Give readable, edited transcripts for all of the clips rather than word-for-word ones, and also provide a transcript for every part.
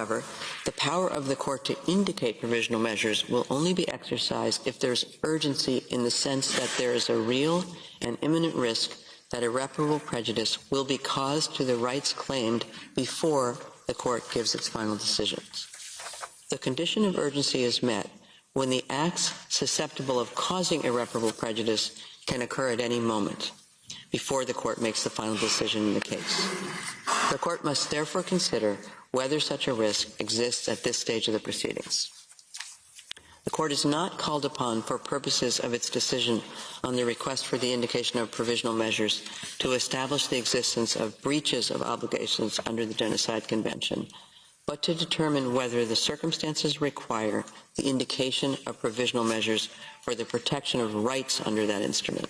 However, the power of the court to indicate provisional measures will only be exercised if there's urgency in the sense that there is a real and imminent risk that irreparable prejudice will be caused to the rights claimed before the court gives its final decisions. The condition of urgency is met when the acts susceptible of causing irreparable prejudice can occur at any moment before the court makes the final decision in the case. The court must therefore consider whether such a risk exists at this stage of the proceedings. The court is not called upon for purposes of its decision on the request for the indication of provisional measures to establish the existence of breaches of obligations under the Genocide Convention, but to determine whether the circumstances require the indication of provisional measures for the protection of rights under that instrument.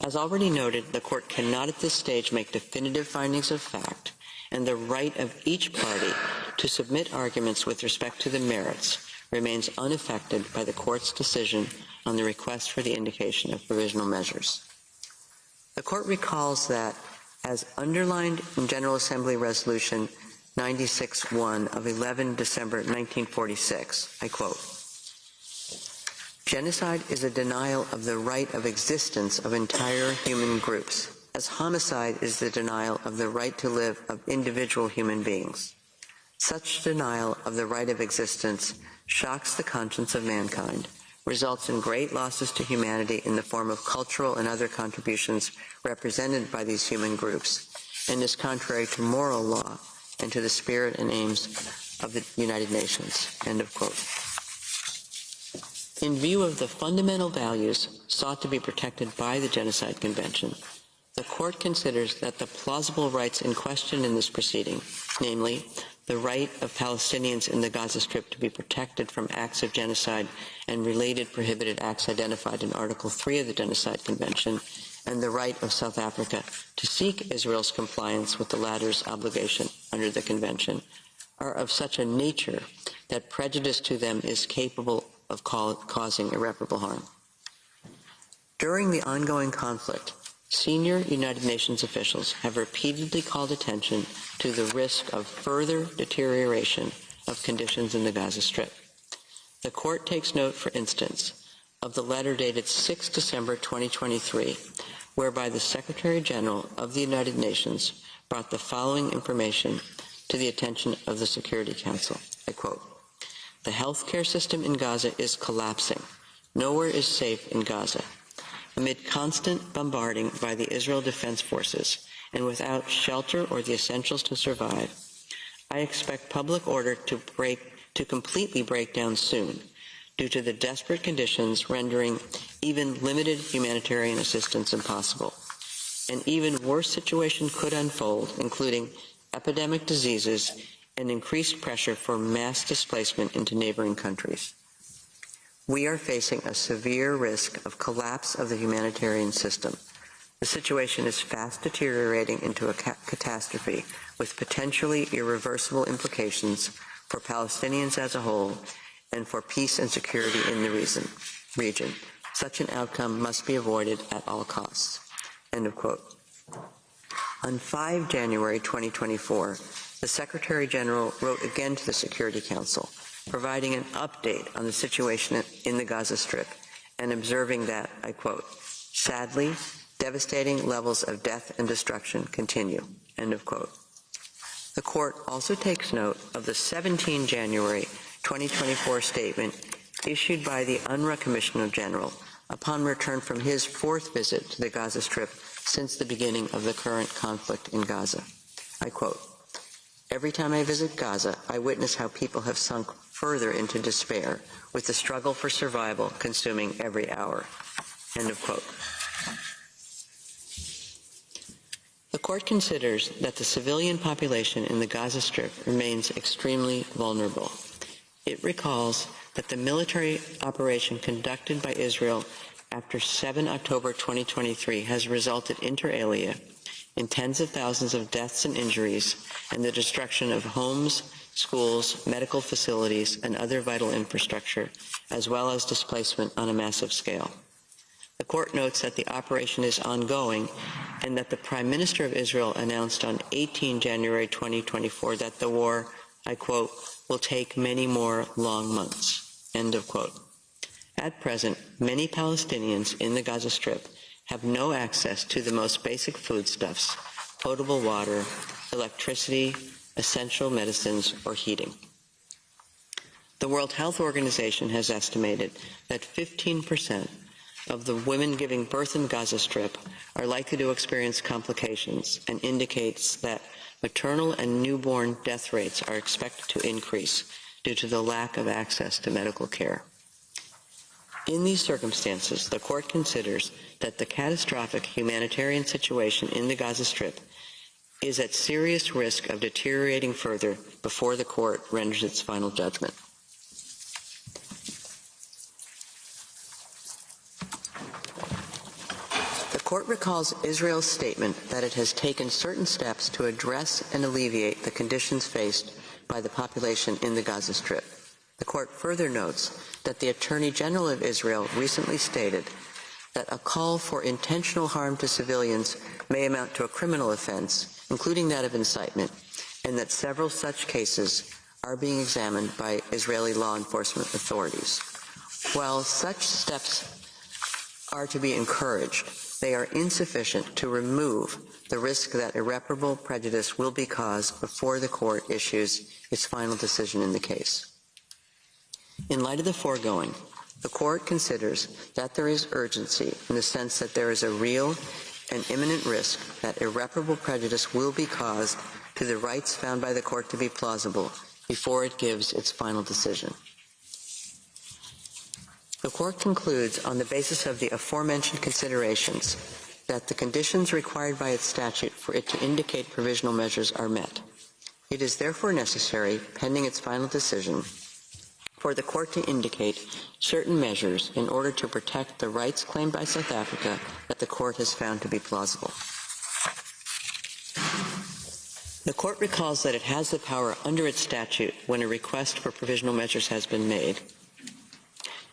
As already noted, the court cannot at this stage make definitive findings of fact, and the right of each party to submit arguments with respect to the merits remains unaffected by the court's decision on the request for the indication of provisional measures. The court recalls that, as underlined in General Assembly Resolution 96-1 of 11 December 1946, I quote, "Genocide is a denial of the right of existence of entire human groups, as homicide is the denial of the right to live of individual human beings. Such denial of the right of existence shocks the conscience of mankind, results in great losses to humanity in the form of cultural and other contributions represented by these human groups, and is contrary to moral law and to the spirit and aims of the United Nations." End of quote. In view of the fundamental values sought to be protected by the Genocide Convention, the court considers that the plausible rights in question in this proceeding, namely the right of Palestinians in the Gaza Strip to be protected from acts of genocide and related prohibited acts identified in Article 3 of the Genocide Convention, and the right of South Africa to seek Israel's compliance with the latter's obligation under the Convention, are of such a nature that prejudice to them is capable of causing irreparable harm. During the ongoing conflict, senior United Nations officials have repeatedly called attention to the risk of further deterioration of conditions in the Gaza Strip. The court takes note, for instance, of the letter dated 6 December 2023, whereby the Secretary General of the United Nations brought the following information to the attention of the Security Council. I quote, "The healthcare system in Gaza is collapsing. Nowhere is safe in Gaza. Amid constant bombarding by the Israel Defense Forces and without shelter or the essentials to survive, I expect public order to completely break down soon due to the desperate conditions rendering even limited humanitarian assistance impossible. An even worse situation could unfold, including epidemic diseases and increased pressure for mass displacement into neighboring countries. We are facing a severe risk of collapse of the humanitarian system. The situation is fast deteriorating into a catastrophe with potentially irreversible implications for Palestinians as a whole and for peace and security in the region. Such an outcome must be avoided at all costs." End of quote. On 5 January 2024, the Secretary General wrote again to the Security Council, providing an update on the situation in the Gaza Strip and observing that, I quote, "Sadly, devastating levels of death and destruction continue." End of quote. The court also takes note of the 17 January 2024 statement issued by the UNRWA Commissioner General upon return from his 4th visit to the Gaza Strip since the beginning of the current conflict in Gaza. I quote, "Every time I visit Gaza, I witness how people have sunk further into despair, with the struggle for survival consuming every hour." End of quote. The court considers that the civilian population in the Gaza Strip remains extremely vulnerable. It recalls that the military operation conducted by Israel after 7 October 2023 has resulted inter alia in tens of thousands of deaths and injuries and the destruction of homes, schools, medical facilities, and other vital infrastructure, as well as displacement on a massive scale. The court notes that the operation is ongoing and that the Prime Minister of Israel announced on 18 January 2024 that the war, I quote, will take many more long months, end of quote. At present, many Palestinians in the Gaza Strip have no access to the most basic foodstuffs, potable water, electricity, essential medicines, or heating. The World Health Organization has estimated that 15% of the women giving birth in Gaza Strip are likely to experience complications, and indicates that maternal and newborn death rates are expected to increase due to the lack of access to medical care. In these circumstances, the court considers that the catastrophic humanitarian situation in the Gaza Strip is at serious risk of deteriorating further before the court renders its final judgment. The court recalls Israel's statement that it has taken certain steps to address and alleviate the conditions faced by the population in the Gaza Strip. The court further notes that the Attorney General of Israel recently stated that a call for intentional harm to civilians may amount to a criminal offense, including that of incitement, and that several such cases are being examined by Israeli law enforcement authorities. While such steps are to be encouraged, they are insufficient to remove the risk that irreparable prejudice will be caused before the court issues its final decision in the case. In light of the foregoing, the court considers that there is urgency in the sense that there is a real and imminent risk that irreparable prejudice will be caused to the rights found by the court to be plausible before it gives its final decision. The court concludes, on the basis of the aforementioned considerations, that the conditions required by its statute for it to indicate provisional measures are met. It is therefore necessary, pending its final decision, for the court to indicate certain measures in order to protect the rights claimed by South Africa that the court has found to be plausible. The court recalls that it has the power under its statute, when a request for provisional measures has been made,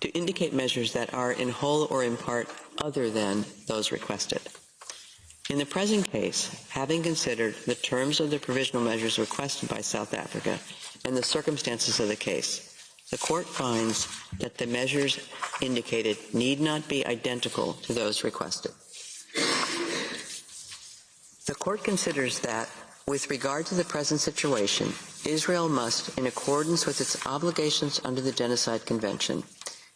to indicate measures that are in whole or in part other than those requested. In the present case, having considered the terms of the provisional measures requested by South Africa and the circumstances of the case, the court finds that the measures indicated need not be identical to those requested. The court considers that, with regard to the present situation, Israel must, in accordance with its obligations under the Genocide Convention,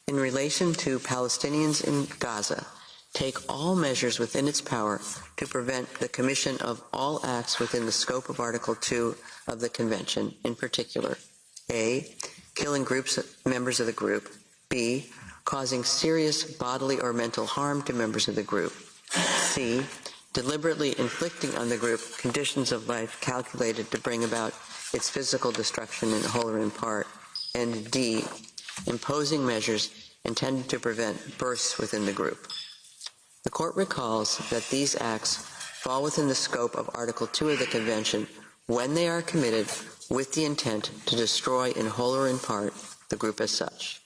in relation to Palestinians in Gaza, take all measures within its power to prevent the commission of all acts within the scope of Article 2 of the Convention, in particular, A, killing members of the group, B, causing serious bodily or mental harm to members of the group, C, deliberately inflicting on the group conditions of life calculated to bring about its physical destruction in whole or in part, and D, imposing measures intended to prevent births within the group. The court recalls that these acts fall within the scope of Article 2 of the Convention when they are committed with the intent to destroy in whole or in part the group as such.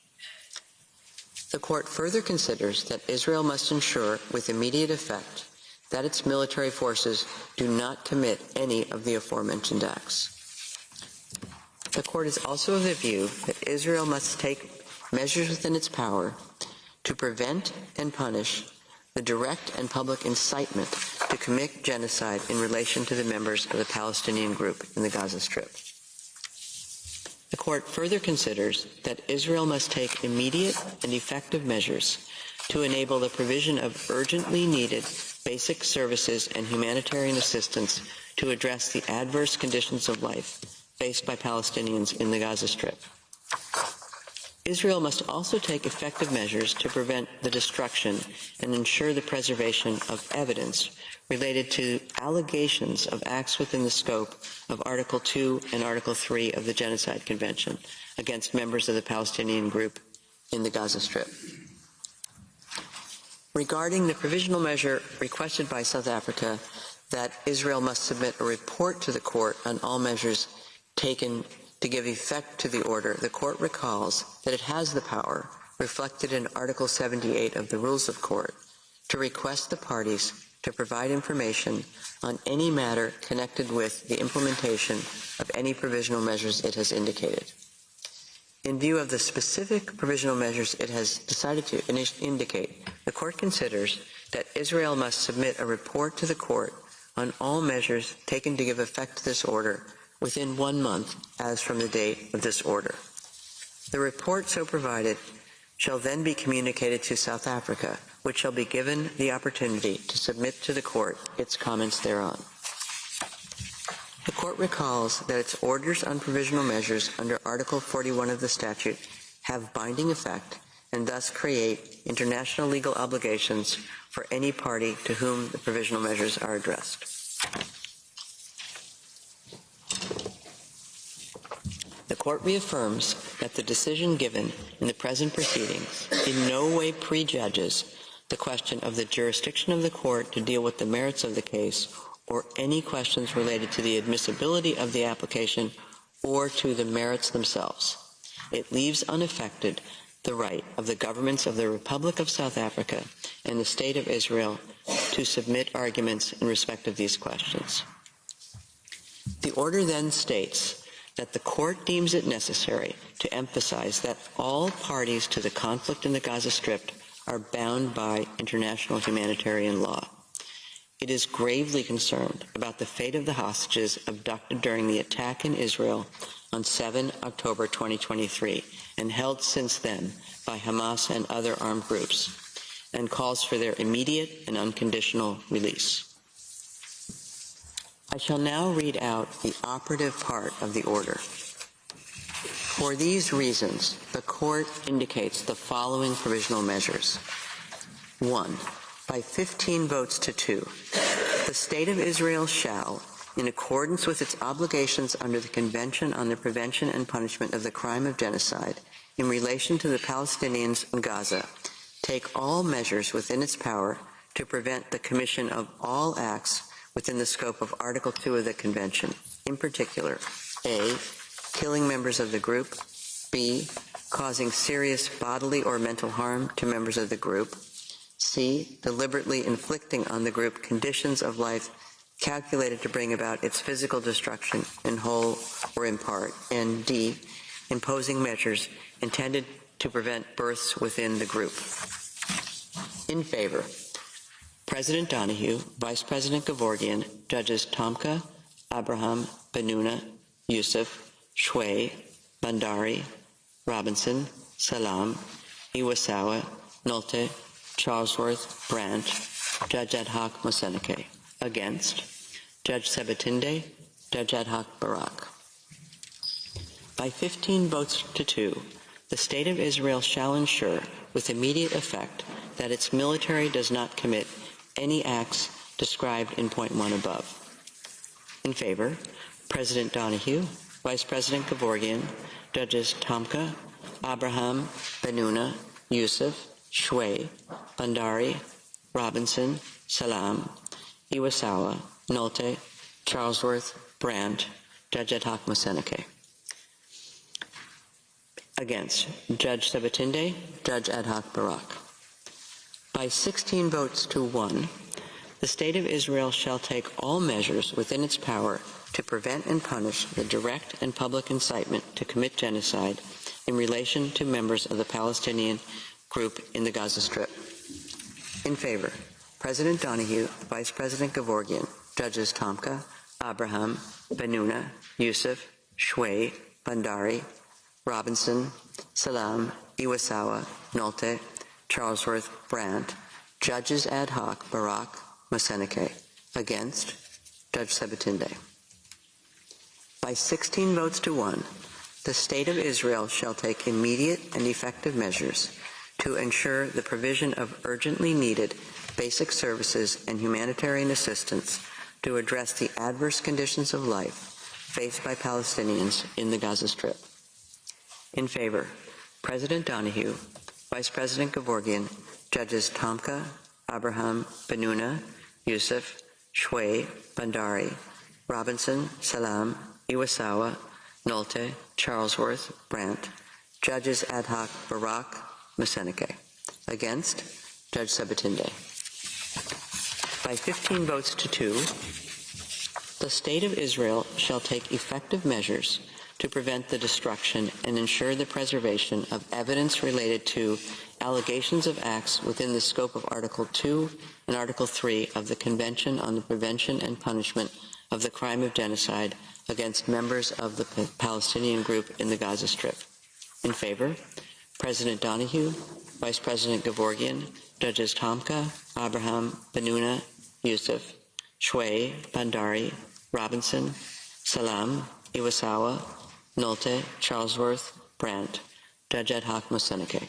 The court further considers that Israel must ensure with immediate effect that its military forces do not commit any of the aforementioned acts. The court is also of the view that Israel must take measures within its power to prevent and punish the direct and public incitement to commit genocide in relation to the members of the Palestinian group in the Gaza Strip. The court further considers that Israel must take immediate and effective measures to enable the provision of urgently needed basic services and humanitarian assistance to address the adverse conditions of life faced by Palestinians in the Gaza Strip. Israel must also take effective measures to prevent the destruction and ensure the preservation of evidence related to allegations of acts within the scope of Article 2 and Article 3 of the Genocide Convention against members of the Palestinian group in the Gaza Strip. Regarding the provisional measure requested by South Africa that Israel must submit a report to the court on all measures taken to give effect to the order, the court recalls that it has the power, reflected in Article 78 of the Rules of Court, to request the parties to provide information on any matter connected with the implementation of any provisional measures it has indicated. In view of the specific provisional measures it has decided to indicate, the Court considers that Israel must submit a report to the Court on all measures taken to give effect to this order within 1 month as from the date of this order. The report so provided shall then be communicated to South Africa, which shall be given the opportunity to submit to the Court its comments thereon. The Court recalls that its orders on provisional measures under Article 41 of the statute have binding effect and thus create international legal obligations for any party to whom the provisional measures are addressed. The Court reaffirms that the decision given in the present proceedings in no way prejudges the question of the jurisdiction of the Court to deal with the merits of the case or any questions related to the admissibility of the application or to the merits themselves. It leaves unaffected the right of the governments of the Republic of South Africa and the State of Israel to submit arguments in respect of these questions. The order then states that the Court deems it necessary to emphasize that all parties to the conflict in the Gaza Strip are bound by international humanitarian law. It is gravely concerned about the fate of the hostages abducted during the attack in Israel on 7 October 2023 and held since then by Hamas and other armed groups, and calls for their immediate and unconditional release. I shall now read out the operative part of the order. For these reasons, the Court indicates the following provisional measures. 1. By 15 votes to 2, the State of Israel shall, in accordance with its obligations under the Convention on the Prevention and Punishment of the Crime of Genocide in relation to the Palestinians in Gaza, take all measures within its power to prevent the commission of all acts within the scope of Article 2 of the Convention, in particular, A, killing members of the group, B, causing serious bodily or mental harm to members of the group, C, deliberately inflicting on the group conditions of life calculated to bring about its physical destruction in whole or in part, and D, imposing measures intended to prevent births within the group. In favor, President Donahue, Vice President Gevorgian, Judges Tomka, Abraham, Benuna, Youssef, Shway, Bandari, Robinson, Salam, Iwasawa, Nolte, Charlesworth, Brandt, Judge Ad hoc Moseneke. Against, Judge Sebatinde, Judge Ad hoc Barak. By 15 votes to 2, the State of Israel shall ensure with immediate effect that its military does not commit any acts described in point 1 above. In favor, President Donahue, Vice President Gevorgian, Judges Tomka, Abraham, Benuna, Youssef, Shway, Bandari, Robinson, Salam, Iwasawa, Nolte, Charlesworth, Brandt, Judge Ad hoc Moseneke. Against, Judge Sebatinde, Judge Ad hoc Barak. By 16 votes to 1, the State of Israel shall take all measures within its power to prevent and punish the direct and public incitement to commit genocide in relation to members of the Palestinian group in the Gaza Strip. In favor, President Donahue, Vice President Gevorgian, Judges Tomka, Abraham, Benuna, Youssef, Shway, Bandari, Robinson, Salam, Iwasawa, Nolte, Charlesworth, Brandt, Judges Ad hoc Barak, Moseneke. Against, Judge Sebatinde. By 16 votes to 1, the State of Israel shall take immediate and effective measures to ensure the provision of urgently needed basic services and humanitarian assistance to address the adverse conditions of life faced by Palestinians in the Gaza Strip. In favor, President Donahue, Vice President Gevorgian, Judges Tomka, Abraham, Benuna, Youssef, Shway, Bandari, Robinson, Salam, Iwasawa, Nolte, Charlesworth, Brandt, Judges Ad hoc Barak, Moseneke. Against, Judge Sebatinde. By 15 votes to 2, the State of Israel shall take effective measures to prevent the destruction and ensure the preservation of evidence related to allegations of acts within the scope of Article 2 and Article 3 of the Convention on the Prevention and Punishment of the Crime of Genocide against members of the Palestinian group in the Gaza Strip. In favor, President Donahue, Vice President Gevorgian, Judges Tomka, Abraham, Benuna, Youssef, Shway, Bandari, Robinson, Salam, Iwasawa, Nolte, Charlesworth, Brandt, Judge Ad hoc Moseneke.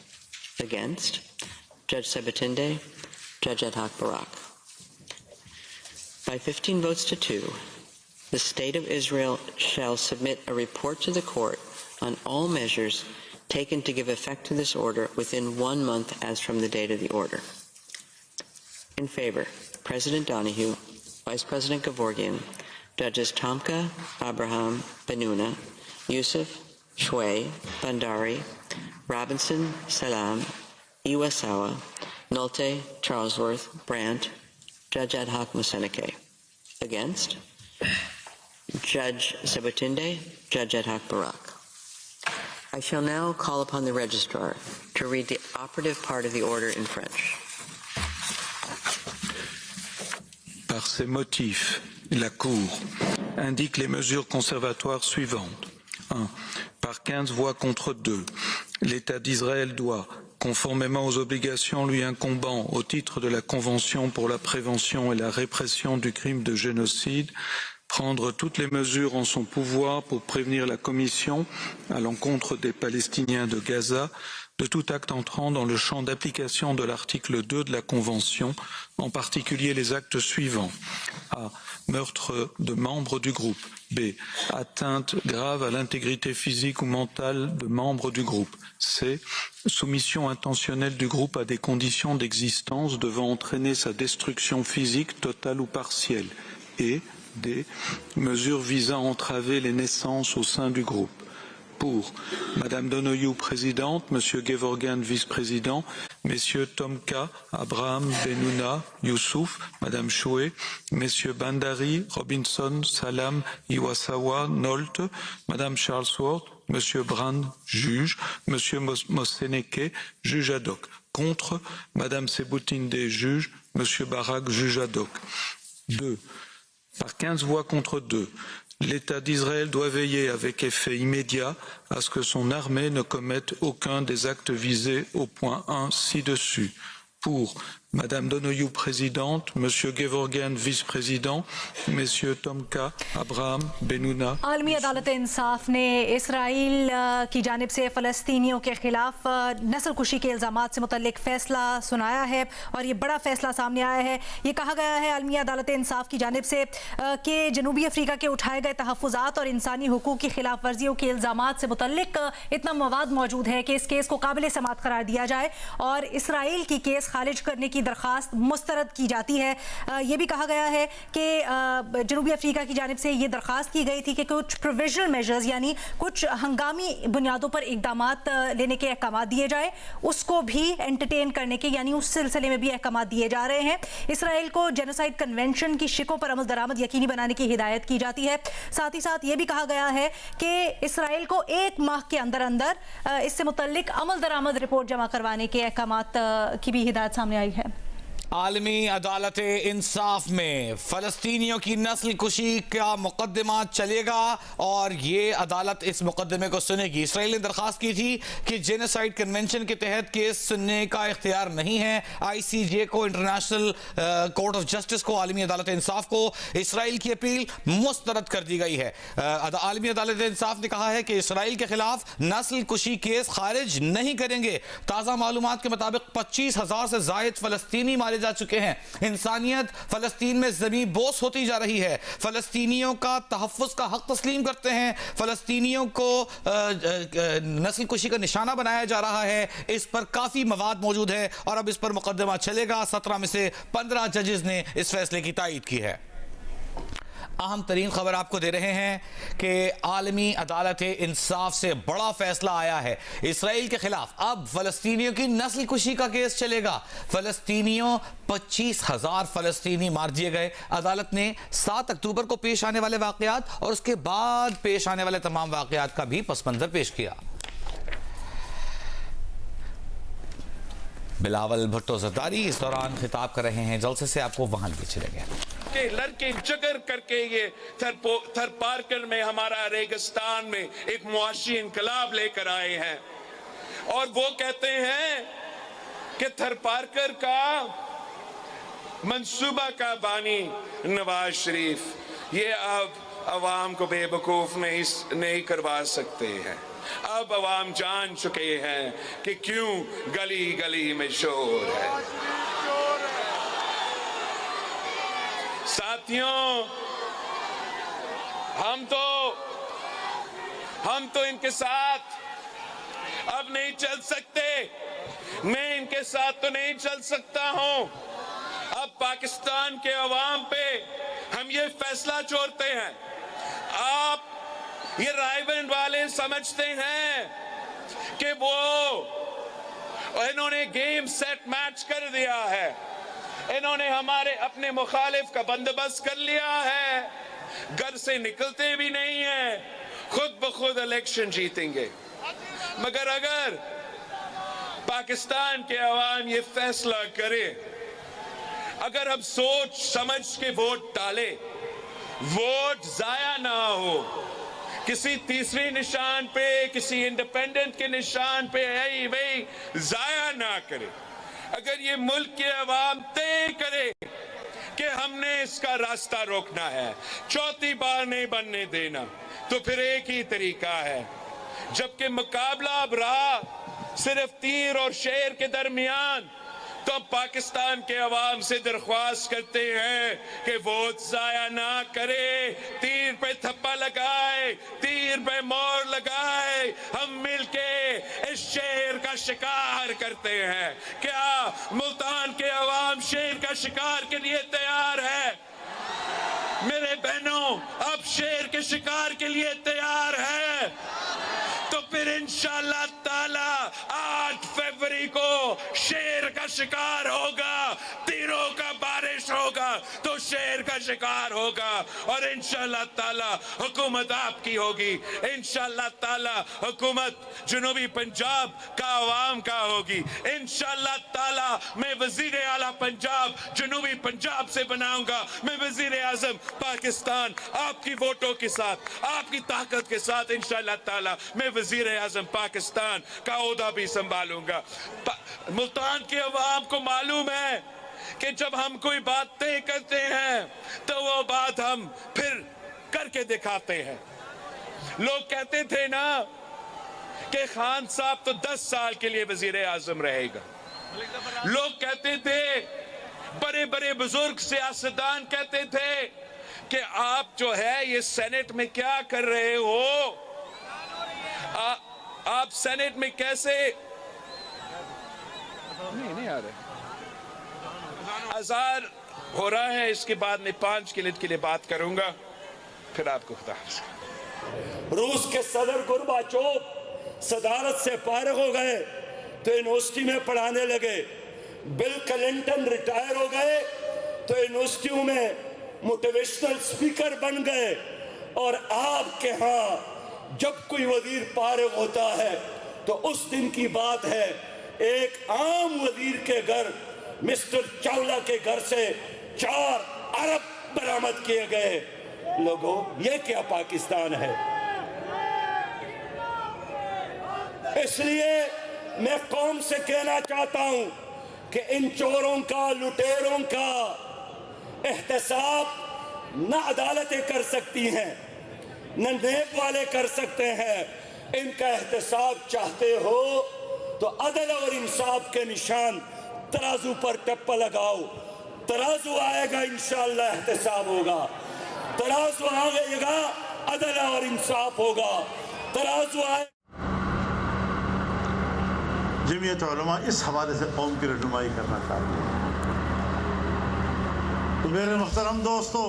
Against, Judge Sebatinde, Judge Ad hoc Barak. By 15 votes to 2, the State of Israel shall submit a report to the court on all measures taken to give effect to this order within 1 month as from the date of the order. In favor, President Donahue, Vice President Gevorgian, Judges Tomka, Abraham, Benuna, Youssef, Shway, Bandari, Robinson, Salam, Iwasawa, Nolte, Charlesworth, Brandt, Judge Ad hoc Moseneke. Against, Judge Sebatinde, Judge Ad hoc Barak. I shall now call upon the registrar to read the operative part of the order in French. Par ces motifs, la Cour indique les mesures conservatoires suivantes. 1. Par 15 voix contre 2, l'État d'Israël doit, conformément aux obligations lui incombant au titre de la Convention pour la prévention et la répression du crime de génocide, prendre toutes les mesures en son pouvoir pour prévenir la commission, à l'encontre des Palestiniens de Gaza, de tout acte entrant dans le champ d'application de l'article 2 de la Convention, en particulier les actes suivants. A. Meurtre de membres du groupe. B. Atteinte grave à l'intégrité physique ou mentale de membres du groupe. C. Soumission intentionnelle du groupe à des conditions d'existence devant entraîner sa destruction physique totale ou partielle. Et D. Mesures visant à entraver les naissances au sein du groupe. Pour Madame Donoghue, présidente, Monsieur Gevorgian, vice-président, Messieurs Tomka, Abraham, Benuna, Youssouf, Madame Choué, Messieurs Bandari, Robinson, Salam, Iwasawa, Nolte, Madame Charlesworth, Monsieur Brand, juge, Monsieur Moseneke, juge ad hoc. Contre, Madame Sebatinde, juge, Monsieur Barak, juge ad hoc. 2. Par 15 voix contre 2, l'État d'Israël doit veiller avec effet immédiat à ce que son armée ne commette aucun des actes visés au point 1 ci-dessus. Pour Madame Donoghue, présidente, Monsieur Gevorgian, vice-président, Messieurs Tomka, Abraham, Benuna. आलमी अदालत इंसाफ ने Israel की जानिब से फ़लस्तीनियों के खिलाफ नस्ल कुशी के इल्ज़ामात से मुतल्लिक फ़ैसला सुनाया है और ये बड़ा फ़ैसला सामने आया है। ये कहा गया है आलमी अदालत इंसाफ की जानिब से कि जनूबी अफ्रीका के उठाए गए तहफ़्फ़ुज़ात और इंसानी हुकूक़ की खिलाफ वर्जियों के इल्ज़ामात से मुतल्लिक इतना मवाद मौजूद है कि इस केस को काबिल समाअत करार दिया जाए और इसराइल की केस खारिज करने की दरख्वास्त मुस्तरद की जाती है। ये भी कहा गया है कि जनूबी अफ्रीका की जानिब से ये दरख्वास्त की गई थी कि कुछ प्रोविजनल मेजर्स यानी कुछ हंगामी बुनियादों पर इकदामात लेने के अहकाम दिए जाए, उसको भी एंटरटेन करने के यानी उस सिलसिले में भी अहकाम दिए जा रहे हैं। इसराइल को जेनोसाइड कन्वेंशन की शिकों पर अमल दरामद यकीनी बनाने की हिदायत की जाती है। साथ ही साथ ये भी कहा गया है कि इसराइल को 1 माह के अंदर अंदर इससे मुतल्लिक अमल दरामद रिपोर्ट जमा करवाने के अहकामात की भी हिदायत सामने आई है। आलमी अदालत इंसाफ में फ़लस्तीनियों की नस्ल कुशी का मुकदमा चलेगा और ये अदालत इस मुकदमे को सुनेगी। इसराइल ने दरख्वास्त की थी कि जेनोसाइड कन्वेंशन के तहत केस सुनने का इख्तियार नहीं है। ICJ को, इंटरनेशनल कोर्ट ऑफ जस्टिस को, आलमी अदालत इंसाफ को इसराइल की अपील मुस्तरद कर दी गई है। आलमी अदालत इंसाफ ने कहा है कि इसराइल के खिलाफ नस्ल कुशी केस खारिज नहीं करेंगे। ताज़ा मालूमात के मुताबिक 25,000 से ज़ायद फ़लस्तीनी मारे जा चुके हैं। इंसानियत फ़लस्तीन में ज़मीन बोस होती जा रही है। फ़लस्तीनियों का तहफ़्फ़ुज़ का हक तस्लीम करते हैं। फ़लस्तीनियों को नस्ल कुशी का निशाना बनाया जा रहा है। इस पर काफ़ी मवाद मौजूद है और अब इस पर मुकदमा चलेगा। 17 में से 15 जजेस ने इस फैसले की तायीद की है। अहम तरीन खबर आपको दे रहे हैं कि आलमी अदालत इंसाफ से बड़ा फैसला आया है। इसराइल के खिलाफ अब फलस्तीनियों की नस्ल कुशी का केस चलेगा। फलस्तीनियों 25,000 फलस्तीनी मार दिए गए। अदालत ने 7 अक्टूबर को पेश आने वाले वाकयात और उसके बाद पेश आने वाले तमाम वाकयात का भी पस मंजर पेश किया। बिलावल भुट्टो ज़रदारी इस दौरान खिताब कर रहे हैं, जलसे से आपको वहां लिए चले गए के लड़के जगर करके ये थर पारकर में हमारा रेगिस्तान में एक मुआशी इनकलाब लेकर आए हैं और वो कहते हैं कि थर पारकर का मंसूबा का बानी नवाज शरीफ ये अब अवाम को बेवकूफ नहीं करवा सकते हैं। अब अवाम जान चुके हैं कि क्यों गली गली में शोर है। साथियों, हम तो इनके साथ अब नहीं चल सकते। मैं इनके साथ तो नहीं चल सकता हूं। अब पाकिस्तान के अवाम पे हम ये फैसला छोड़ते हैं। आप ये रायबंद वाले समझते हैं कि इन्होंने गेम सेट मैच कर दिया है, इन्होंने हमारे अपने मुखालिफ का बंदोबस्त कर लिया है, घर से निकलते भी नहीं है, खुद ब खुद इलेक्शन जीतेंगे। मगर अगर पाकिस्तान के अवाम ये फैसला करे, अगर हम सोच समझ के वोट डाले, वोट जाया ना हो, किसी तीसरी निशान पे, किसी इंडिपेंडेंट के निशान पे है वही जाया ना करे, अगर ये मुल्क के अवाम तय करे कि हमने इसका रास्ता रोकना है, चौथी बार नहीं बनने देना, तो फिर एक ही तरीका है। जबकि मुकाबला अब रहा सिर्फ तीर और शेर के दरमियान, तो पाकिस्तान के अवाम से दरख्वास्त करते हैं कि वोट जाया ना करे, तीर पे थप्पा लगाए, तीर पे मोर लगाए, हम मिलके इस शेर का शिकार करते हैं। क्या मुल्तान के अवाम शेर का शिकार के लिए तैयार है? मेरे बहनों, अब शेर के शिकार के लिए तैयार है? तो फिर इंशाअल्लाह ताला 8 फरवरी को शेर का शिकार होगा, तीरों का बारिश होगा, तो शेर का शिकार होगा और इंशाअल्लाह ताला हुकूमत आपकी होगी। इंशाअल्लाह ताला हुकूमत जनूबी पंजाब का अवाम का होगी। इंशाअल्लाह ताला मैं वजीर आला पंजाब जनूबी पंजाब से बनाऊंगा। मैं वजीर आजम पाकिस्तान आपकी वोटों के साथ, आपकी ताकत के साथ इंशाअल्लाह ताला मैं वजीर आजम पाकिस्तान का ओहदा भी संभालूंगा। मुल्तान के अवाम को मालूम है कि जब हम कोई बात तय करते हैं तो वो बात हम फिर करके दिखाते हैं। लोग कहते थे ना कि खान साहब तो 10 साल के लिए वजीर आजम रहेगा। लोग कहते थे, बड़े बड़े बुजुर्ग सियासतदान कहते थे कि आप जो है ये सेनेट में क्या कर रहे हो, आप सेनेट में कैसे नहीं आ रहे। अज़ार हो रहा है, इसके बाद मैं 5 मिनट के लिए बात करूंगा, फिर आपको खुदा हाफ़िज़। रूस के सदर गोर्बाचोव सदारत से फारिग हो गए तो यूनिवर्सिटी में पढ़ाने लगे। बिल क्लिंटन रिटायर हो गए तो यूनिवर्सिटियों में मोटिवेशनल स्पीकर बन गए। और आपके यहाँ जब कोई वजीर फारिग होता है तो उस दिन की बात है, एक आम वजीर के घर, मिस्टर चावला के घर से 4 अरब बरामद किए गए। लोगों, ये क्या पाकिस्तान है? इसलिए मैं कौम से कहना चाहता हूं कि इन चोरों का, लुटेरों का एहतसाब न अदालतें कर सकती हैं, न नेक वाले कर सकते हैं। इनका एहतसाब चाहते हो तो अदल और इंसाफ के निशान तराजू पर टप्पा लगाओ, तराजू आएगा इंशाअल्लाह एहतसाब होगा, तराजू आएगा अदल और इंसाफ होगा, तराजू आए। जमीयत उलमा इस हवाले से कौम की रहनुमाई करना चाहती है। तो मेरे मुहतरम दोस्तों,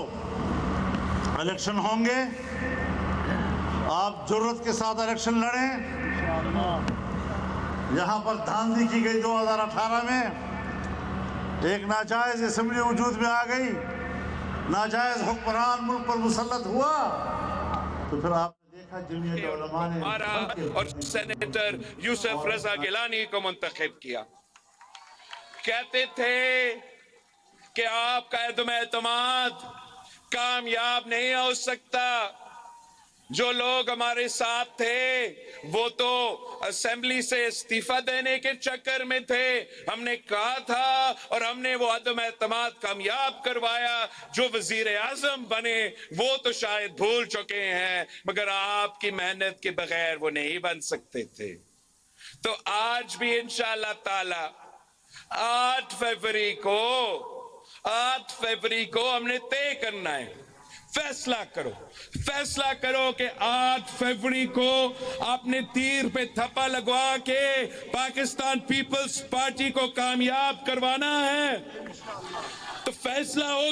इलेक्शन होंगे, आप जुर्रत के साथ इलेक्शन लड़ें। यहाँ पर धांधली की गई 2018 में, एक नाजायज असेंबली वजूद में आ गई, नाजायज हुक्मरान मुल्क पर मुसल्लत हुआ, तो फिर आपने देखा जमीयत उलमा ने और सेनेटर यूसुफ रजा गिलानी को मुंतखब किया। कहते थे कि आपका एतमाद कामयाब नहीं हो सकता। जो लोग हमारे साथ थे वो तो असेंबली से इस्तीफा देने के चक्कर में थे। हमने कहा था और हमने वो अदम एतमाद कामयाब करवाया। जो वजीर आजम बने वो तो शायद भूल चुके हैं, मगर आपकी मेहनत के बगैर वो नहीं बन सकते थे। तो आज भी इंशाअल्लाह ताला 8 फरवरी को हमने तय करना है। फैसला करो कि 8 फरवरी को आपने तीर पे थप्पा लगवा के पाकिस्तान पीपल्स पार्टी को कामयाब करवाना है। तो फैसला हो